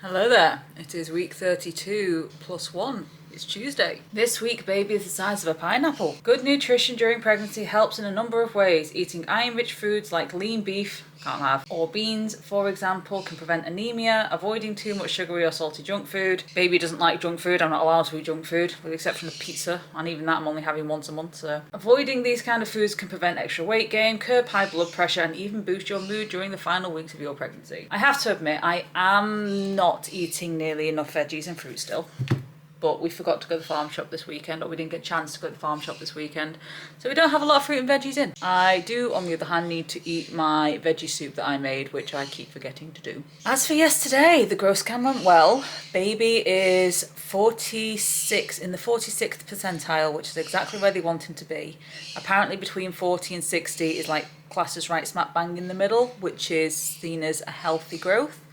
Hello there, it is week 32 plus 1. It's Tuesday. This week, baby is the size of a pineapple. Good nutrition during pregnancy helps in a number of ways. Eating iron-rich foods like lean beef, can't have, or beans, for example, can prevent anemia. Avoiding too much sugary or salty junk food. Baby doesn't like junk food, I'm not allowed to eat junk food, with the exception of pizza, and even that I'm only having once a month, so. Avoiding these kind of foods can prevent extra weight gain, curb high blood pressure, and even boost your mood during the final weeks of your pregnancy. I have to admit, I am not eating nearly enough veggies and fruit still. But we forgot to go to the farm shop this weekend, or we didn't get a chance to go to the farm shop this weekend. So we don't have a lot of fruit and veggies in. I do, on the other hand, need to eat my veggie soup that I made, which I keep forgetting to do. As for yesterday, the growth scan went well. Baby is 46, in the 46th percentile, which is exactly where they want him to be. Apparently between 40 and 60 is like classed as right smack bang in the middle, which is seen as a healthy growth,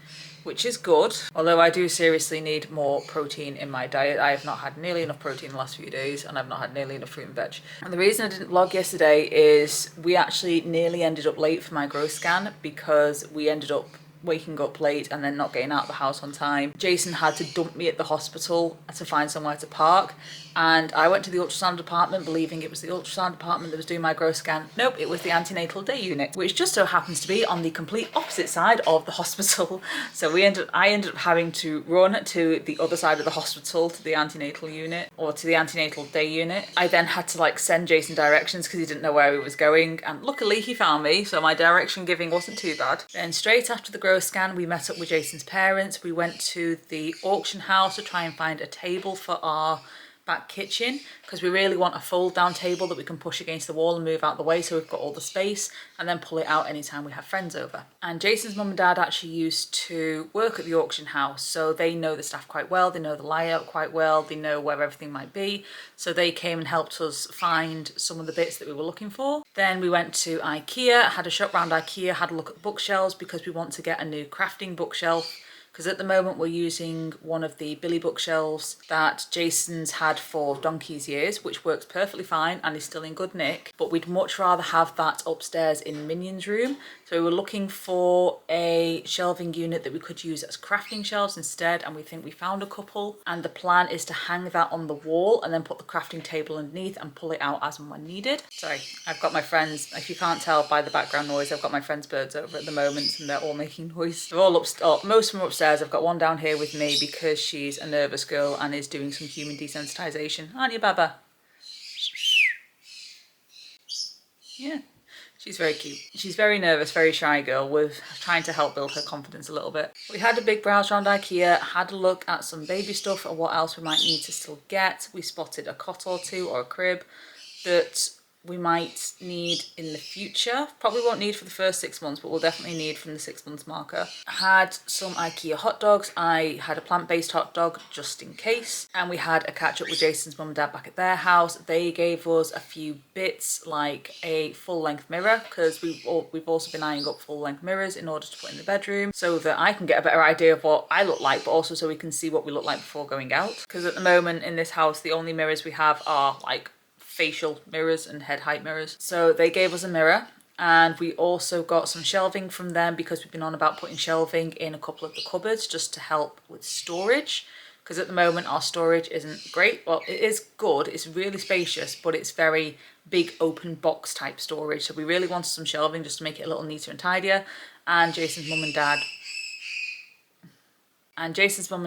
which is good, although I do seriously need more protein in my diet. I have not had nearly enough protein the last few days, and I've not had nearly enough fruit and veg. And the reason I didn't vlog yesterday is we actually nearly ended up late for my growth scan because we ended up waking up late and then not getting out of the house on time. Jason had to dump me at the hospital to find somewhere to park, and I went to the ultrasound department believing it was the ultrasound department that was doing my growth scan. Nope, it was the antenatal day unit, which just so happens to be on the complete opposite side of the hospital. So I ended up having to run to the other side of the hospital, to the antenatal unit, or to the antenatal day unit. I then had to send Jason directions because he didn't know where he was going, and luckily he found me, so my direction giving wasn't too bad. Then straight after the growth scan, we met up with Jason's parents. We went to the auction house to try and find a table for our back kitchen, because we really want a fold down table that we can push against the wall and move out the way, so we've got all the space, and then pull it out anytime we have friends over. And Jason's mum and dad actually used to work at the auction house, so they know the staff quite well, they know the layout quite well, they know where everything might be, so they came and helped us find some of the bits that we were looking for. Then we went to IKEA, had a shop round IKEA, had a look at the bookshelves because we want to get a new crafting bookshelf, because at the moment we're using one of the Billy bookshelves that Jason's had for donkey's years, which works perfectly fine and is still in good nick, but we'd much rather have that upstairs in Minion's room. So we were looking for a shelving unit that we could use as crafting shelves instead, and we think we found a couple, and the plan is to hang that on the wall and then put the crafting table underneath and pull it out as and when needed. Sorry, I've got my friends, if you can't tell by the background noise, I've got my friends' birds over at the moment and they're all making noise. They're all upstairs, most of them are upstairs. I've got one down here with me because she's a nervous girl and is doing some human desensitization. Aren't you, Baba? Yeah, she's very cute. She's very nervous, very shy girl. We're trying to help build her confidence a little bit. We had a big browse around IKEA, had a look at some baby stuff and what else we might need to still get. We spotted a cot or two or a crib that we might need in the future. Probably won't need for the first 6 months, but we'll definitely need from the 6 months marker. Had some IKEA hot dogs. I had a plant-based hot dog just in case. And we had a catch up with Jason's mum and dad back at their house. They gave us a few bits like a full-length mirror, because we've also been eyeing up full-length mirrors in order to put in the bedroom so that I can get a better idea of what I look like, but also so we can see what we look like before going out. Because at the moment in this house, the only mirrors we have are facial mirrors and head height mirrors. So they gave us a mirror, and we also got some shelving from them because we've been on about putting shelving in a couple of the cupboards just to help with storage, because at the moment our storage isn't great. Well, it is good, it's really spacious, but it's very big open box type storage, so we really wanted some shelving just to make it a little neater and tidier. And Jason's mum and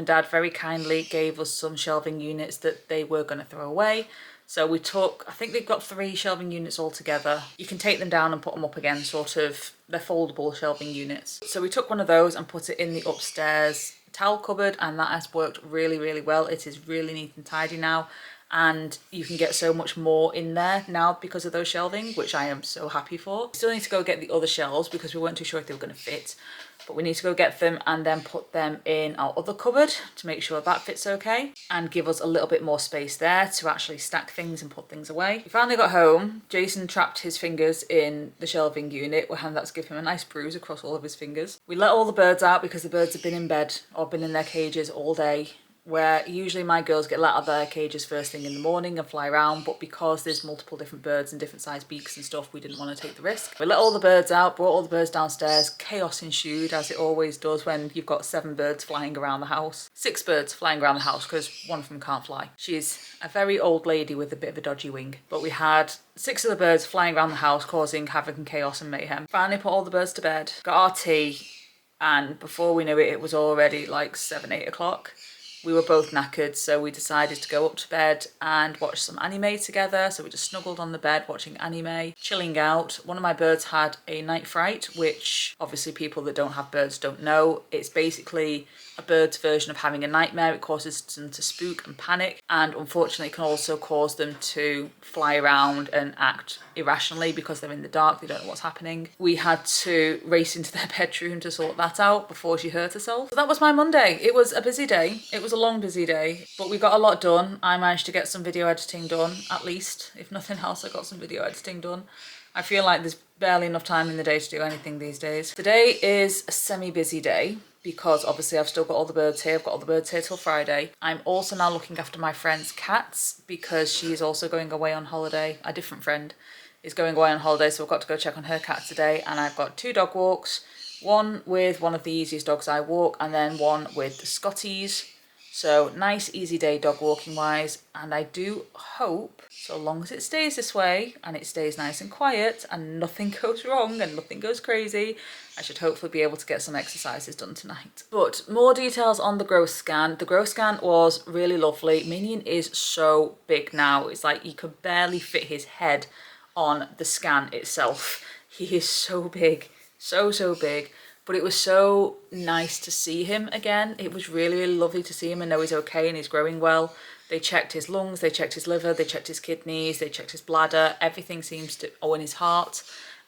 dad very kindly gave us some shelving units that they were going to throw away. So we took, I think they've got 3 shelving units altogether. You can take them down and put them up again, sort of. They're foldable shelving units. So we took one of those and put it in the upstairs towel cupboard, and that has worked really, really well. It is really neat and tidy now, and you can get so much more in there now because of those shelving, which I am so happy for. We still need to go get the other shelves because we weren't too sure if they were going to fit. But we need to go get them and then put them in our other cupboard to make sure that fits okay and give us a little bit more space there to actually stack things and put things away. We finally got home. Jason trapped his fingers in the shelving unit, and that's given him a nice bruise across all of his fingers. We let all the birds out because the birds have been in bed or been in their cages all day, where usually my girls get let out of their cages first thing in the morning and fly around, but because there's multiple different birds and different sized beaks and stuff, we didn't want to take the risk. We let all the birds out, brought all the birds downstairs. Chaos ensued, as it always does when you've got 7 birds flying around the house. 6 birds flying around the house because one of them can't fly. She's a very old lady with a bit of a dodgy wing. But we had 6 of the birds flying around the house causing havoc and chaos and mayhem. Finally put all the birds to bed, got our tea, and before we knew it, it was already like 7, 8 o'clock. We were both knackered, so we decided to go up to bed and watch some anime together. So we just snuggled on the bed watching anime, chilling out. One of my birds had a night fright, which obviously people that don't have birds don't know. It's basically a bird's version of having a nightmare. It causes them to spook and panic, and unfortunately can also cause them to fly around and act irrationally because they're in the dark, they don't know what's happening. We had to race into their bedroom to sort that out before she hurt herself. So that was my Monday. It was a busy day. It was a long busy day, but we got a lot done. I managed to get some video editing done, at least. If nothing else, I got some video editing done. I feel like there's barely enough time in the day to do anything these days. Today is a semi-busy day because obviously I've still got all the birds here. I've got all the birds here till Friday. I'm also now looking after my friend's cats because she's also going away on holiday. A different friend is going away on holiday, so I've got to go check on her cats today. And I've got 2 dog walks, one with one of the easiest dogs I walk and then one with the Scotties. So nice easy day dog walking wise, and I do hope, so long as it stays this way and it stays nice and quiet and nothing goes wrong and nothing goes crazy, I should hopefully be able to get some exercises done tonight. But more details on the growth scan. The growth scan was really lovely. Minion is so big now, it's like you could barely fit his head on the scan itself. He is so big, so big. But it was so nice to see him again. It was really lovely to see him and know he's okay and he's growing well. They checked his lungs, they checked his liver, they checked his kidneys, they checked his bladder. Everything seems to, in his heart,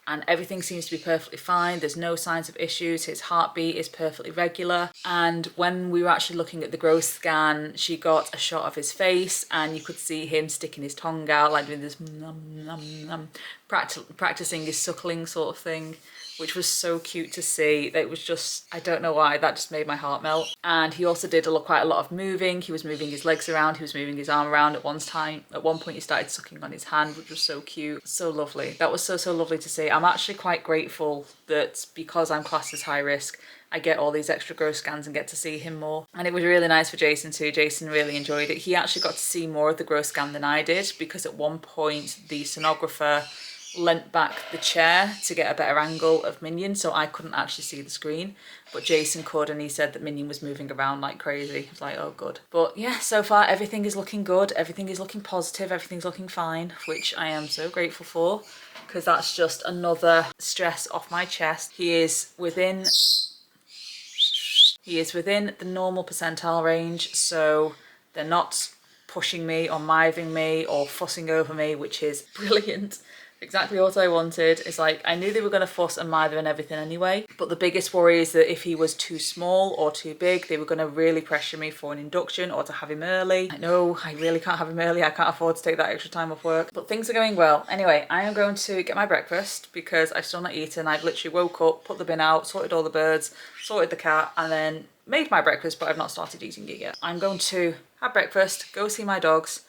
and everything seems to be perfectly fine. There's no signs of issues. His heartbeat is perfectly regular. And when we were actually looking at the growth scan, she got a shot of his face and you could see him sticking his tongue out, like doing this nom, nom, nom, practicing his suckling sort of thing, which was so cute to see. It was just, I don't know why, that just made my heart melt. And he also did quite a lot of moving. He was moving his legs around, he was moving his arm around at one point he started sucking on his hand, which was so cute, so lovely. That was so lovely to see. I'm actually quite grateful that because I'm classed as high risk, I get all these extra growth scans and get to see him more. And it was really nice for Jason too. Jason really enjoyed it. He actually got to see more of the growth scan than I did because at one point the sonographer leant back the chair to get a better angle of Minion, so I couldn't actually see the screen, but Jason could, and he said that Minion was moving around like crazy. I was like, oh good. But yeah, so far everything is looking good, everything is looking positive, everything's looking fine, which I am so grateful for, because that's just another stress off my chest. He is within the normal percentile range, so they're not pushing me or mithing me or fussing over me, which is brilliant. Exactly what I wanted. It's like, I knew they were going to fuss and mither and everything anyway, but the biggest worry is that if he was too small or too big, they were going to really pressure me for an induction or to have him early. I know I really can't have him early. I can't afford to take that extra time off work, but things are going well. Anyway, I am going to get my breakfast because I've still not eaten. I've literally woke up, put the bin out, sorted all the birds, sorted the cat, and then made my breakfast, but I've not started eating it yet. I'm going to have breakfast, go see my dogs,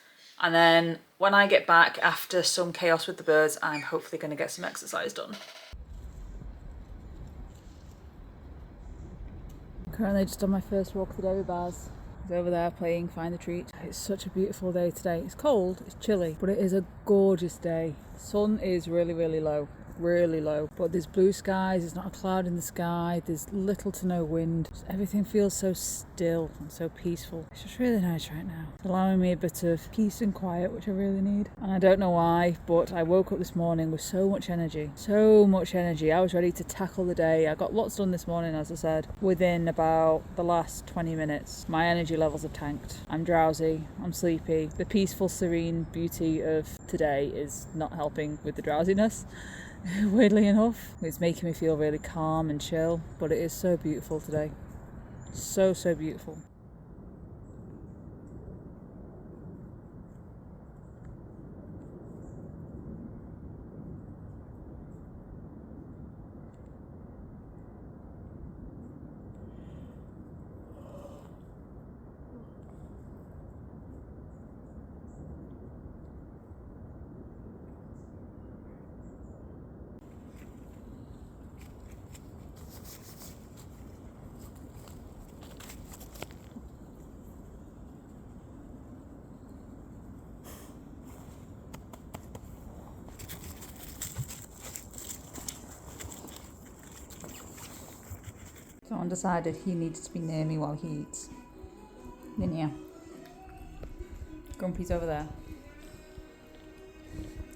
and then when I get back after some chaos with the birds, I'm hopefully going to get some exercise done. Currently just on my first walk of the day with Baz. He's over there playing Find the Treat. It's such a beautiful day today. It's cold, it's chilly, but it is a gorgeous day. The sun is really low. Really low, but there's blue skies, there's not a cloud in the sky, there's little to no wind. Just everything feels so still and so peaceful. It's just really nice right now. It's allowing me a bit of peace and quiet, which I really need. And I don't know why, but I woke up this morning with so much energy. So much energy. I was ready to tackle the day. I got lots done this morning, as I said. Within about the last 20 minutes, my energy levels have tanked. I'm drowsy, I'm sleepy. The peaceful, serene beauty of today is not helping with the drowsiness. Weirdly enough, it's making me feel really calm and chill, but it is so beautiful today. So beautiful. decided he needed to be near me while he eats. Didn't you? Grumpy's over there.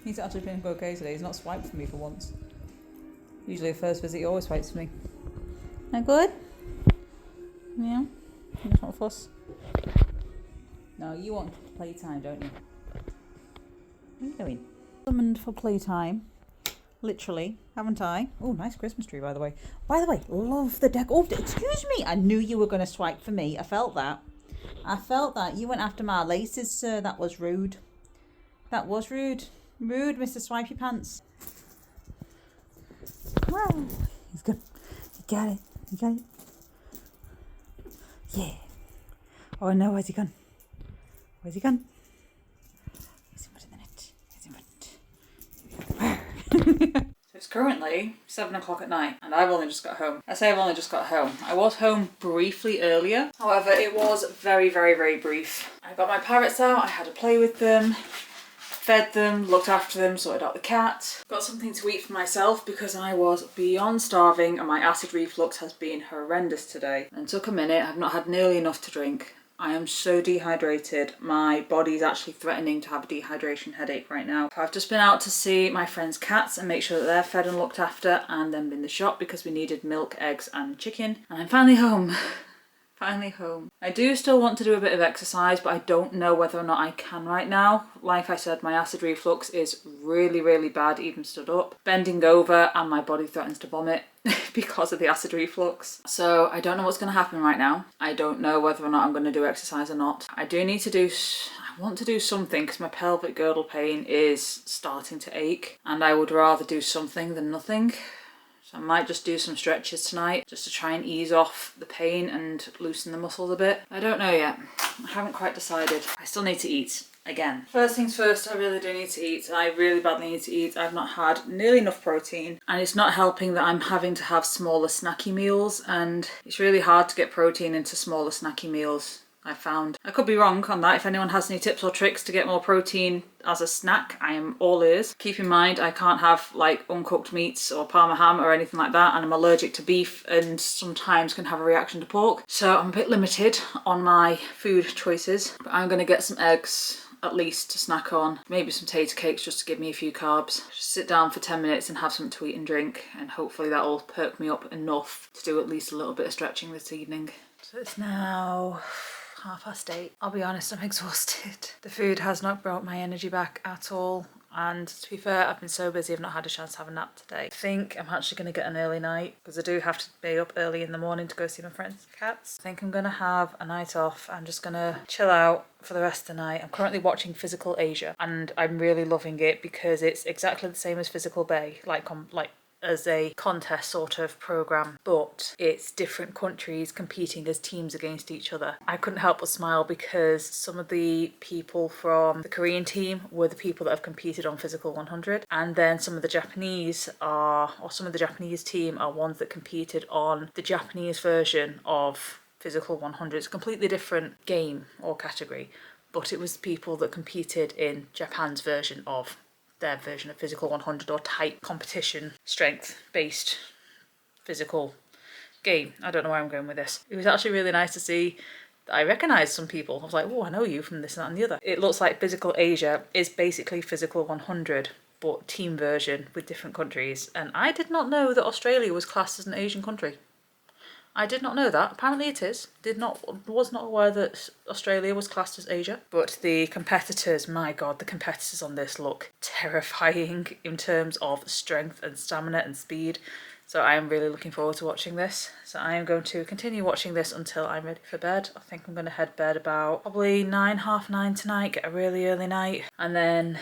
He's actually been okay today. He's not swiped for me for once. Usually the first visit he always swipes for me. That good? Yeah? You just want fuss? No, you want playtime, don't you? What are you doing? Summoned for playtime. Literally, haven't I? Oh, nice Christmas tree, by the way. By the way, love the deck. Oh, excuse me. I knew you were going to swipe for me. I felt that. I felt that. You went after my laces, sir. That was rude. That was rude. Rude, Mr. Swipey Pants. Wow. He's good. You got it. You got it. Yeah. Oh, no. Where's he gone? Where's he gone? Where's he put in the net? Where's he put? So it's currently 7 o'clock at night and I've only just got home. I say I've only just got home. I was home briefly earlier. However, it was very, very, very brief. I got my parrots out. I had a play with them. Fed them, looked after them, sorted out the cat. Got something to eat for myself because I was beyond starving and my acid reflux has been horrendous today. And took a minute, I've not had nearly enough to drink. I am so dehydrated. My body's actually threatening to have a dehydration headache right now. I've just been out to see my friend's cats and make sure that they're fed and looked after, and then been in the shop because we needed milk, eggs and chicken. And I'm finally home. Finally home. I do still want to do a bit of exercise, but I don't know whether or not I can right now. Like I said, my acid reflux is really, really bad, even stood up. Bending over and my body threatens to vomit because of the acid reflux. So I don't know what's going to happen right now. I don't know whether or not I'm going to do exercise or not. I want to do something because my pelvic girdle pain is starting to ache and I would rather do something than nothing. I might just do some stretches tonight just to try and ease off the pain and loosen the muscles a bit. I don't know yet. I haven't quite decided. I still need to eat again. First things first, I really do need to eat. I really badly need to eat. I've not had nearly enough protein and it's not helping that I'm having to have smaller snacky meals, and it's really hard to get protein into smaller snacky meals. I found. I could be wrong on that. If anyone has any tips or tricks to get more protein as a snack, I am all ears. Keep in mind, I can't have like uncooked meats or parma ham or anything like that, and I'm allergic to beef and sometimes can have a reaction to pork. So I'm a bit limited on my food choices, but I'm gonna get some eggs at least to snack on, maybe some tater cakes just to give me a few carbs. Just sit down for 10 minutes and have something to eat and drink, and hopefully that'll perk me up enough to do at least a little bit of stretching this evening. So it's now 8:30. I'll be honest, I'm exhausted. The food has not brought my energy back at all. And to be fair, I've been so busy I've not had a chance to have a nap today. I think I'm actually going to get an early night because I do have to be up early in the morning to go see my friend's cats. I think I'm going to have a night off. I'm just going to chill out for the rest of the night. I'm currently watching Physical Asia and I'm really loving it because it's exactly the same as Physical Bay, like as a contest sort of program, but it's different countries competing as teams against each other. I couldn't help but smile because some of the people from the Korean team were the people that have competed on Physical 100, and then some of the Japanese team are ones that competed on the Japanese version of Physical 100. It's a completely different game or category, but it was people that competed in Japan's version of their version of Physical 100 or type competition strength based physical game. I don't know where I'm going with this. It was actually really nice to see that I recognised some people. I was like, oh, I know you from this and that and the other. It looks like Physical Asia is basically Physical 100 but team version with different countries, and I did not know that Australia was classed as an Asian country. I did not know that. Apparently it is. Was not aware that Australia was classed as Asia. But the competitors, my god, the competitors on this look terrifying in terms of strength and stamina and speed. So I am really looking forward to watching this. So I am going to continue watching this until I'm ready for bed. I think I'm going to head bed about probably 9, half 9 tonight, get a really early night. And then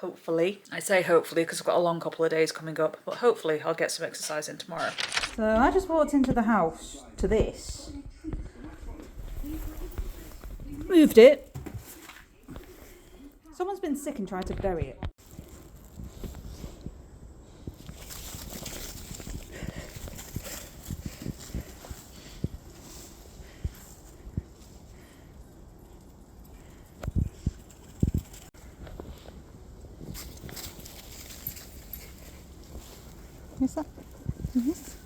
hopefully, I say hopefully because I've got a long couple of days coming up, but hopefully I'll get some exercise in tomorrow. So I just walked into the house to this, moved it. Someone's been sick and tried to bury it. What's that? Yes.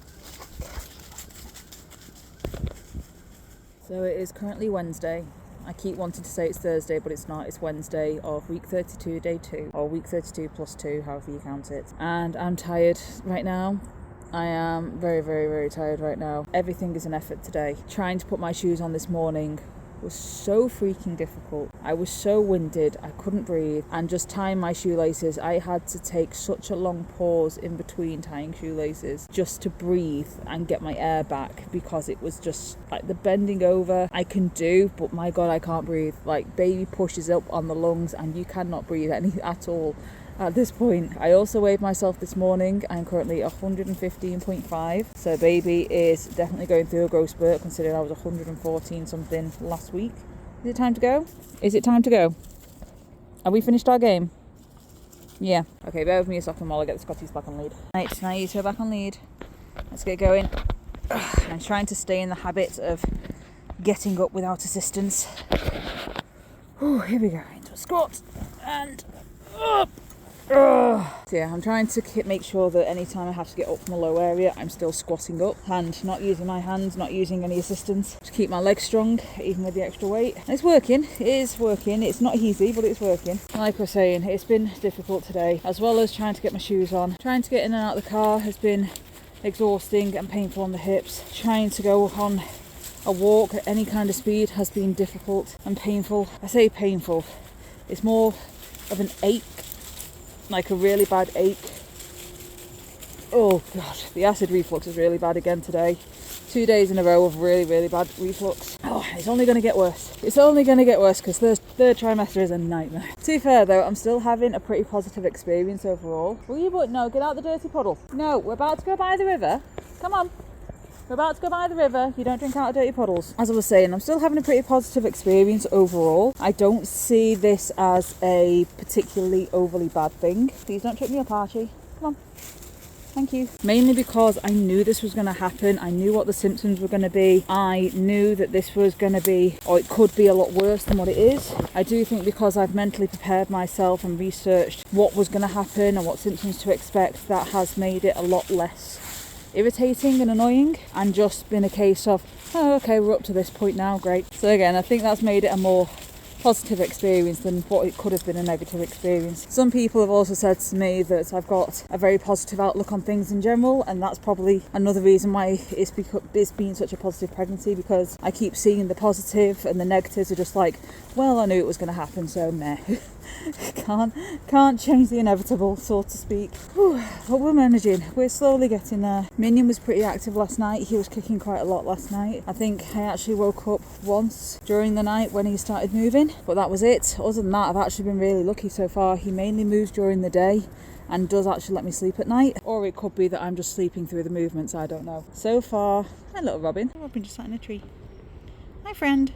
So it is currently Wednesday. I keep wanting to say it's Thursday, but it's not. It's Wednesday of week 32, day 2, or week 32 plus 2, however you count it. And I'm tired right now. I am very, very, very tired right now. Everything is an effort today. Trying to put my shoes on this morning was so freaking difficult. I was so winded, I couldn't breathe, and just tying my shoelaces, I had to take such a long pause in between tying shoelaces just to breathe and get my air back, because it was just like the bending over I can do, but my god, I can't breathe. Like, baby pushes up on the lungs and you cannot breathe at all at this point. I also weighed myself this morning. I'm currently 115.5, so baby is definitely going through a growth spurt, considering I was 114 something last week. Is it time to go? Is it time to go? Have we finished our game? Yeah. Okay, bear with me a second while I get the Scotties back on lead. Right, now you two are back on lead. Let's get going. I'm trying to stay in the habit of getting up without assistance. Ooh, here we go. Into a squat and up. So yeah, I'm trying to make sure that anytime I have to get up from a low area, I'm still squatting up and not using my hands, not using any assistance, to keep my legs strong, even with the extra weight. And it's working. It is working. It's not easy, but it's working. Like I was saying, it's been difficult today, as well as trying to get my shoes on. Trying to get in and out of the car has been exhausting and painful on the hips. Trying to go on a walk at any kind of speed has been difficult and painful. I say painful, it's more of an ache, like a really bad ache. Oh god, the acid reflux is really bad again today. 2 days in a row of really, really bad reflux. Oh, it's only going to get worse. It's only going to get worse, because the third trimester is a nightmare. To be fair though, I'm still having a pretty positive experience overall. Will you but no, get out the dirty puddle. No, we're about to go by the river. Come on. We're about to go by the river. You don't drink out of dirty puddles. As I was saying, I'm still having a pretty positive experience overall. I don't see this as a particularly overly bad thing. Please don't trip me up, Archie. Come on. Thank you. Mainly because I knew this was going to happen. I knew what the symptoms were going to be. I knew that this was going to be, or it could be, a lot worse than what it is. I do think because I've mentally prepared myself and researched what was going to happen and what symptoms to expect, that has made it a lot less irritating and annoying, and just been a case of, oh okay, we're up to this point now, great. So again, I think that's made it a more positive experience than what it could have been a negative experience. Some people have also said to me that I've got a very positive outlook on things in general, and that's probably another reason why it's been such a positive pregnancy, because I keep seeing the positive and the negatives are just like, well, I knew it was going to happen, so meh. Can't change the inevitable, so to speak. Whew, but we're managing. We're slowly getting there. Minion was pretty active last night. He was kicking quite a lot last night. I think I actually woke up once during the night when he started moving, but that was it. Other than that, I've actually been really lucky so far. He mainly moves during the day and does actually let me sleep at night, or it could be that I'm just sleeping through the movements, I don't know. So far, hi little Robin. Robin just sat in a tree. Hi friend.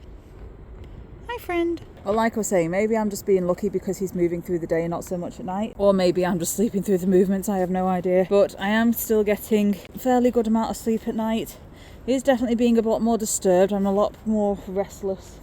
Hi friend. Well, like I was saying, maybe I'm just being lucky because he's moving through the day and not so much at night. Or maybe I'm just sleeping through the movements, I have no idea. But I am still getting a fairly good amount of sleep at night. He is definitely being a lot more disturbed. I'm a lot more restless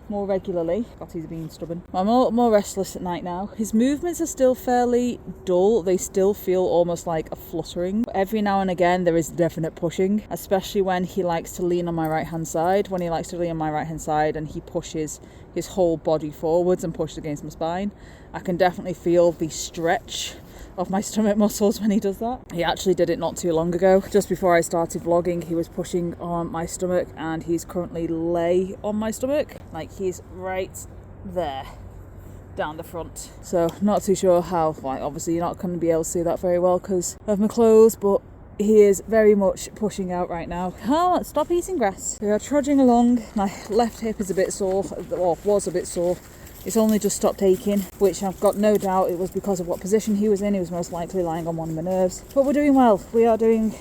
more regularly. God, he's being stubborn. I'm a lot more restless at night now. His movements are still fairly dull. They still feel almost like a fluttering. But every now and again there is definite pushing, especially when he likes to lean on my right hand side. When he likes to lean on my right hand side and he pushes his whole body forwards and pushes against my spine, I can definitely feel the stretch of my stomach muscles when he does that. He actually did it not too long ago. Just before I started vlogging, he was pushing on my stomach, and he's currently lay on my stomach. Like, he's right there down the front. So not too sure how, like, obviously you're not going to be able to see that very well because of my clothes, but he is very much pushing out right now. Oh, stop eating grass. We are trudging along. My left hip is a bit sore, or was a bit sore. It's only just stopped aching, which I've got no doubt it was because of what position he was in. He was most likely lying on one of my nerves. But we're doing well. We are doing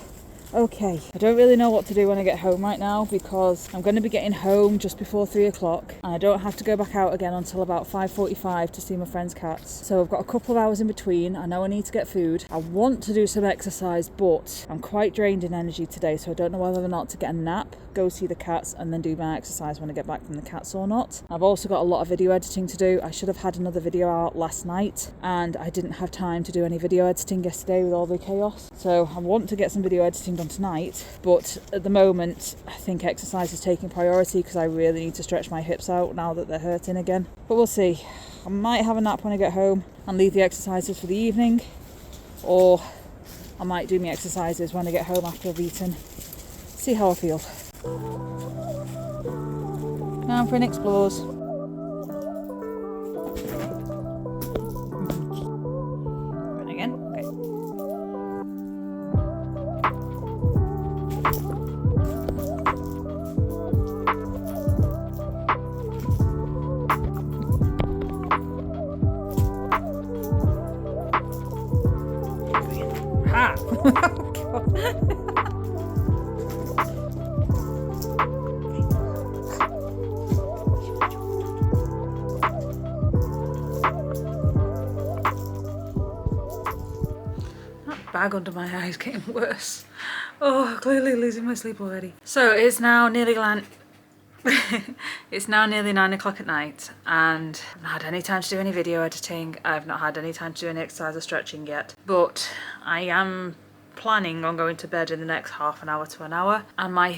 okay. I don't really know what to do when I get home right now because I'm going to be getting home just before 3 o'clock and I don't have to go back out again until about 5:45 to see my friend's cats. So I've got a couple of hours in between. I know I need to get food. I want to do some exercise, but I'm quite drained in energy today, so I don't know whether or not to get a nap, go see the cats and then do my exercise when I get back from the cats or not. I've also got a lot of video editing to do. I should have had another video out last night and I didn't have time to do any video editing yesterday with all the chaos. So I want to get some video editing them done tonight, but at the moment I think exercise is taking priority because I really need to stretch my hips out now that they're hurting again. But we'll see. I might have a nap when I get home and leave the exercises for the evening, or I might do my exercises when I get home after I've eaten. See how I feel. Now for an explores. Run again. Okay. Ha! Bag under my eye is getting worse. Oh, clearly losing my sleep already. So it's now nearly it's now nearly 9 o'clock at night, and I've not had any time to do any video editing. I've not had any time to do any exercise or stretching yet, but I am planning on going to bed in the next half an hour to an hour, and my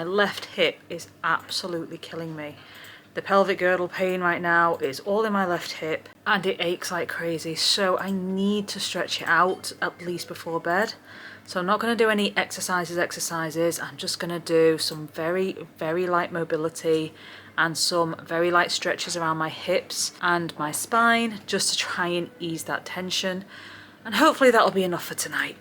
left hip is absolutely killing me. The pelvic girdle pain right now is all in my left hip and it aches like crazy, so I need to stretch it out at least before bed. So I'm not going to do any exercises. I'm just going to do some very, very light mobility and some very light stretches around my hips and my spine just to try and ease that tension. And hopefully that'll be enough for tonight.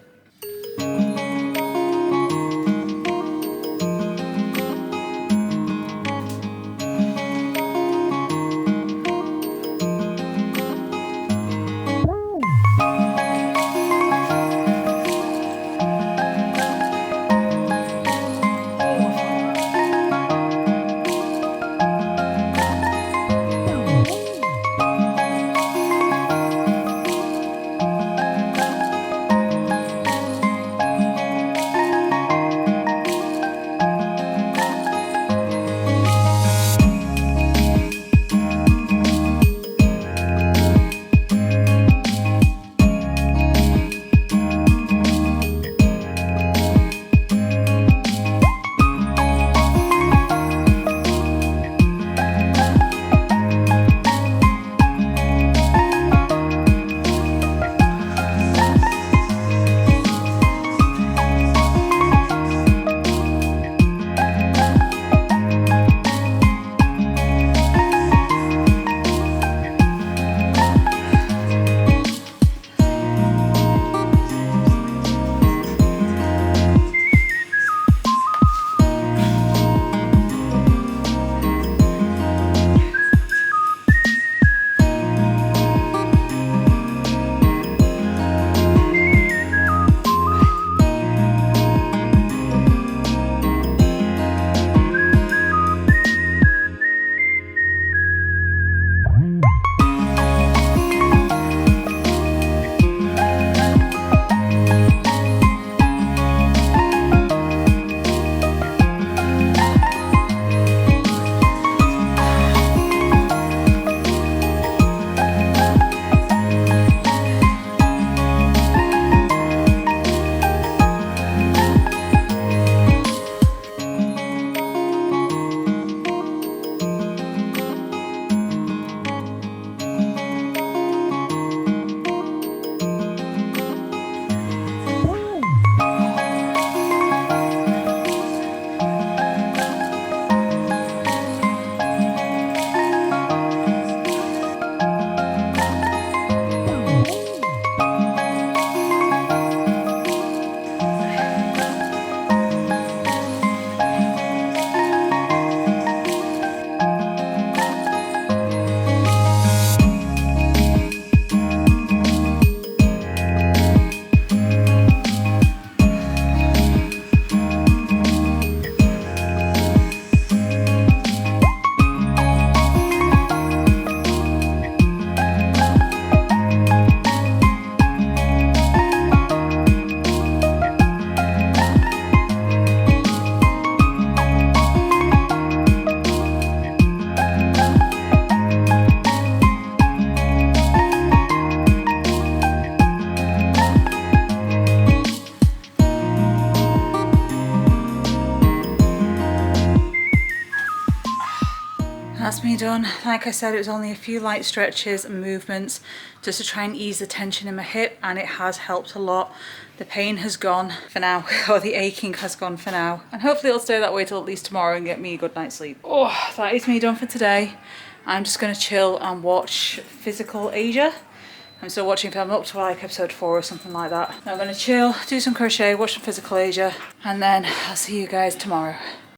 That's me done. Like I said, it was only a few light stretches and movements just to try and ease the tension in my hip, and it has helped a lot. The pain has gone for now, or the aching has gone for now. And hopefully it'll stay that way till at least tomorrow and get me a good night's sleep. Oh, that is me done for today. I'm just gonna chill and watch Physical Asia. I'm still watching film up to like episode 4 or something like that. I'm gonna chill, do some crochet, watch some Physical Asia, and then I'll see you guys tomorrow.